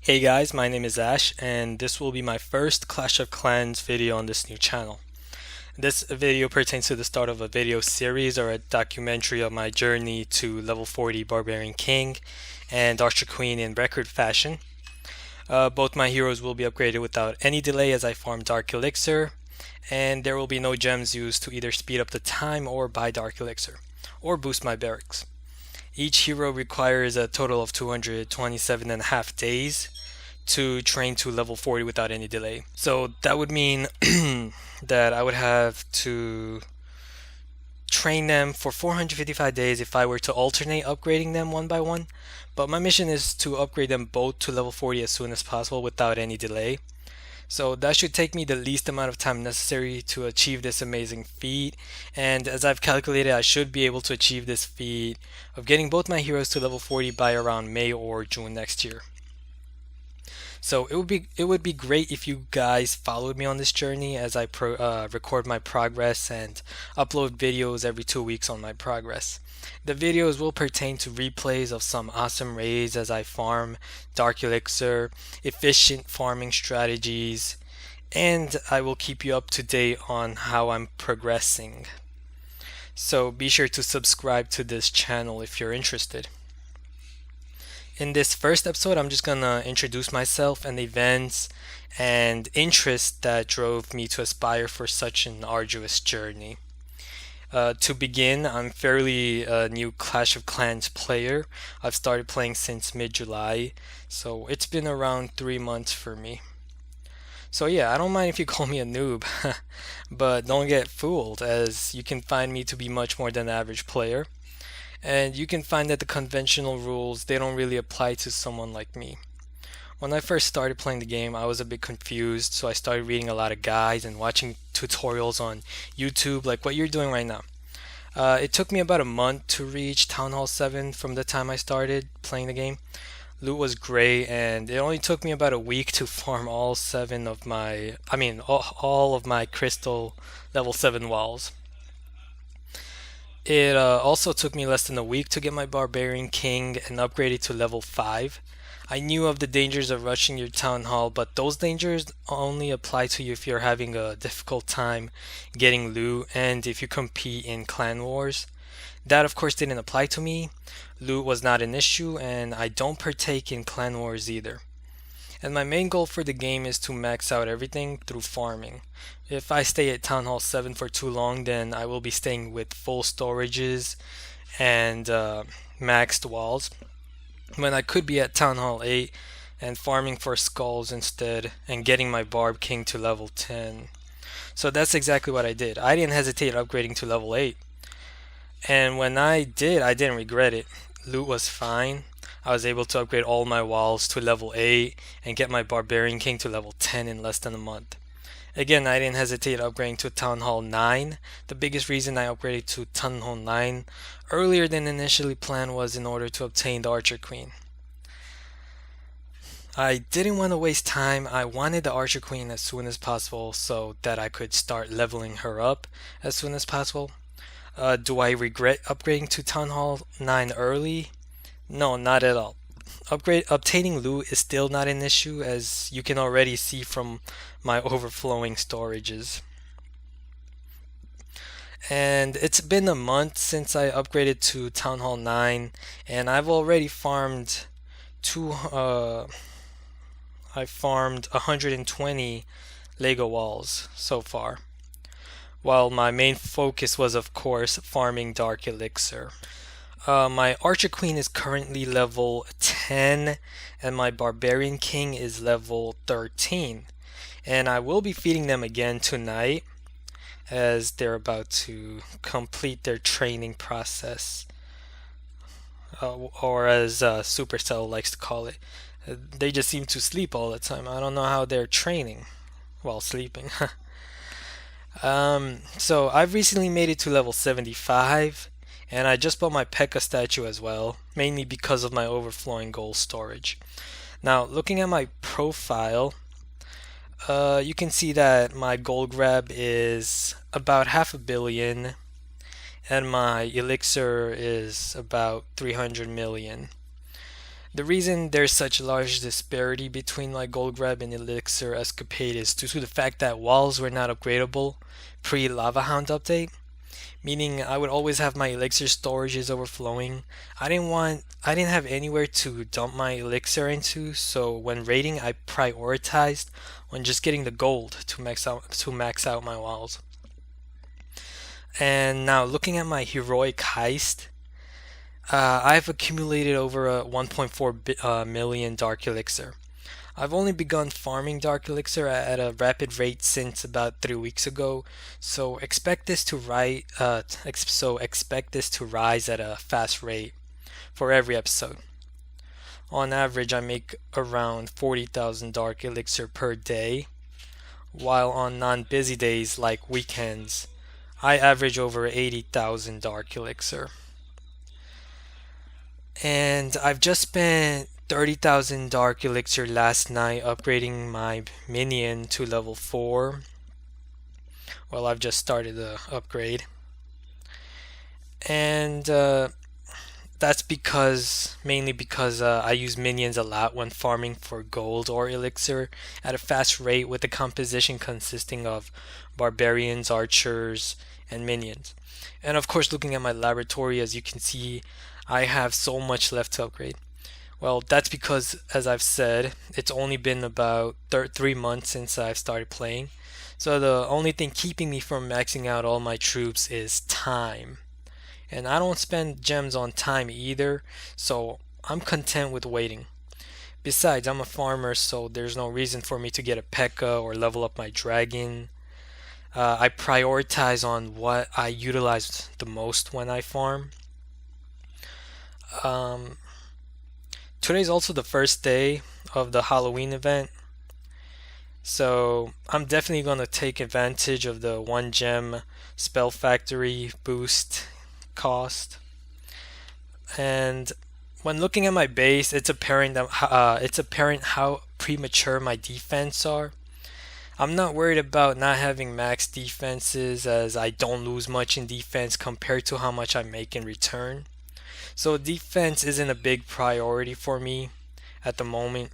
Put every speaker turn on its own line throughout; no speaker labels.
Hey guys, my name is Ash, and this will be my first Clash of Clans video on this new channel. This video pertains to the start of a video series or a documentary of my journey to level 40 Barbarian King and Archer Queen in record fashion. Both my heroes will be upgraded without any delay as I farm Dark Elixir, and there will be no gems used to either speed up the time or buy Dark Elixir, or boost my barracks. Each hero requires a total of 227 and a half days to train to level 40 without any delay. So that would mean that I would have to train them for 455 days if I were to alternate upgrading them one by one. But my mission is to upgrade them both to level 40 as soon as possible without any delay. So that should take me the least amount of time necessary to achieve this amazing feat. And as I've calculated, I should be able to achieve this feat of getting both my heroes to level 40 by around May or June next year. So it would be great if you guys followed me on this journey as I record my progress and upload videos every 2 weeks on my progress. The videos will pertain to replays of some awesome raids as I farm Dark Elixir, efficient farming strategies, and I will keep you up to date on how I'm progressing. So be sure to subscribe to this channel if you're interested. In this first episode, I'm just gonna introduce myself and the events and interests that drove me to aspire for such an arduous journey. To begin, I'm fairly a new Clash of Clans player. I've started playing since mid-July, so it's been around 3 months for me. So yeah, I don't mind if you call me a noob, but don't get fooled, as you can find me to be much more than an average player. And you can find that the conventional rules, they don't really apply to someone like me. When I first started playing the game, I was a bit confused, so I started reading a lot of guides and watching tutorials on YouTube, like what you're doing right now. It took me about a month to reach Town Hall 7 from the time I started playing the game. Loot was great, and it only took me about a week to farm all seven of my, all of my crystal level 7 walls. It also took me less than a week to get my Barbarian King and upgrade it to level 5. I knew of the dangers of rushing your town hall, but those dangers only apply to you if you're having a difficult time getting loot and if you compete in clan wars. That, of course, didn't apply to me. Loot was not an issue, and I don't partake in clan wars either. And my main goal for the game is to max out everything through farming. If I stay at Town Hall 7 for too long, then I will be staying with full storages and maxed walls, when I could be at Town Hall 8 and farming for skulls instead and getting my Barb King to level 10. So that's exactly what I did. I didn't hesitate upgrading to level 8. And when I did, I didn't regret it. Loot was fine. I was able to upgrade all my walls to level 8 and get my Barbarian King to level 10 in less than a month. Again, I didn't hesitate upgrading to Town Hall 9. The biggest reason I upgraded to Town Hall 9 earlier than initially planned was in order to obtain the Archer Queen. I didn't want to waste time. I wanted the Archer Queen as soon as possible so that I could start leveling her up as soon as possible. Do I regret upgrading to Town Hall 9 early? No, not at all. Obtaining loot is still not an issue, as you can already see from my overflowing storages. And it's been a month since I upgraded to Town Hall 9, and I've already farmed two. I farmed 120 Lego walls so far. While my main focus was, of course, farming Dark Elixir. My Archer Queen is currently level 10, and my Barbarian King is level 13. And I will be feeding them again tonight as they're about to complete their training process, or as Supercell likes to call it. They just seem to sleep all the time. I don't know how they're training while sleeping. So I've recently made it to level 75, and I just bought my P.E.K.K.A statue as well, mainly because of my overflowing gold storage. Now, looking at my profile, you can see that my gold grab is about half a billion, and my elixir is about 300 million. The reason there's such a large disparity between my gold grab and elixir escapade is due to the fact that walls were not upgradable pre-Lava Hound update, meaning I would always have my elixir storages overflowing. I didn't have anywhere to dump my elixir into, so when raiding I prioritized on just getting the gold to max out my walls. And now looking at my heroic heist, I've accumulated over a 1.4 million Dark Elixir. I've only begun farming Dark Elixir at a rapid rate since about 3 weeks ago, so expect this to rise at a fast rate for every episode. On average, I make around 40,000 Dark Elixir per day, while on non-busy days like weekends, I average over 80,000 Dark Elixir. And I've just spent 30,000 Dark Elixir last night upgrading my minion to level 4. Well, I've just started the upgrade. And that's mainly because I use minions a lot when farming for gold or elixir at a fast rate, with the composition consisting of barbarians, archers, and minions. And of course, looking at my laboratory, as you can see, I have so much left to upgrade. Well, that's because, as I've said, it's only been about 3 months since I've started playing. So the only thing keeping me from maxing out all my troops is time. And I don't spend gems on time either, so I'm content with waiting. Besides, I'm a farmer, so there's no reason for me to get a P.E.K.K.A. or level up my dragon. I prioritize on what I utilize the most when I farm. Today's also the first day of the Halloween event, so I'm definitely going to take advantage of the 1 gem spell factory boost cost. And when looking at my base, it's apparent how premature my defense are. I'm not worried about not having max defenses, as I don't lose much in defense compared to how much I make in return. So defense isn't a big priority for me at the moment.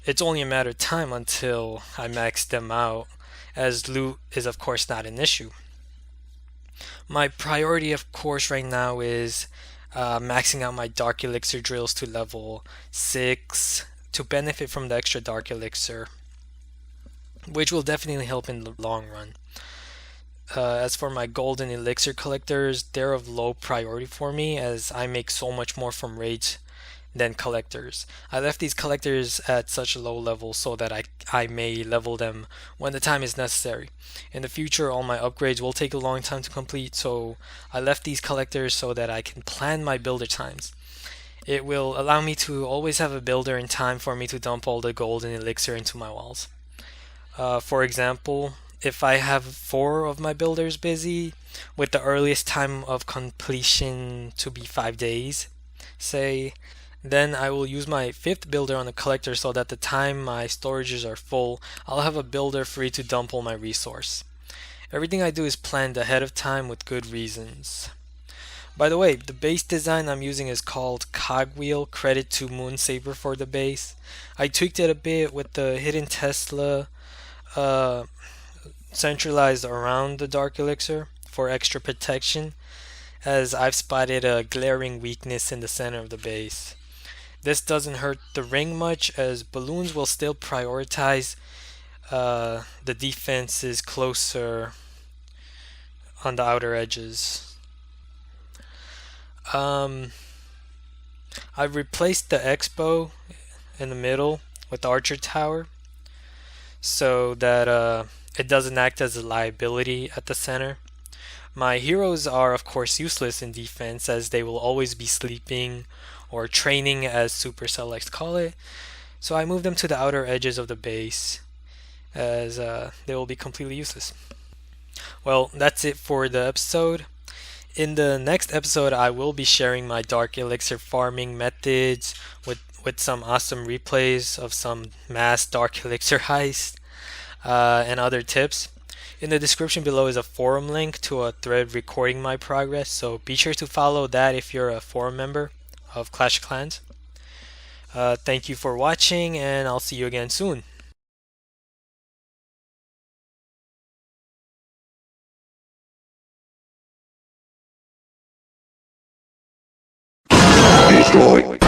It's only a matter of time until I max them out, as loot is of course not an issue. My priority of course right now is maxing out my Dark Elixir drills to level 6 to benefit from the extra Dark Elixir, which will definitely help in the long run. As for my golden elixir collectors, they're of low priority for me, as I make so much more from raids than collectors. I left these collectors at such a low level so that I may level them when the time is necessary. In the future, all my upgrades will take a long time to complete, so I left these collectors so that I can plan my builder times. It will allow me to always have a builder in time for me to dump all the golden elixir into my walls. For example, if I have 4 of my builders busy, with the earliest time of completion to be 5 days, say, then I will use my 5th builder on the collector so that the time my storages are full, I'll have a builder free to dump all my resource. Everything I do is planned ahead of time with good reasons. By the way, the base design I'm using is called Cogwheel. Credit to Moonsaber for the base. I tweaked it a bit with the hidden Tesla centralized around the Dark Elixir for extra protection, as I've spotted a glaring weakness in the center of the base. This doesn't hurt the ring much, as balloons will still prioritize the defenses closer on the outer edges. I've replaced the X-bow in the middle with the Archer Tower so that it doesn't act as a liability at the center. My heroes are of course useless in defense, as they will always be sleeping or training, as Supercell likes to call it, so I move them to the outer edges of the base, as they will be completely useless. Well, that's it for the episode. In the next episode, I will be sharing my Dark Elixir farming methods with some awesome replays of some mass Dark Elixir heists and other tips. In the description below is a forum link to a thread recording my progress, so be sure to follow that if you're a forum member of Clash of Clans. Thank you for watching, and I'll see you again soon.
Destroy.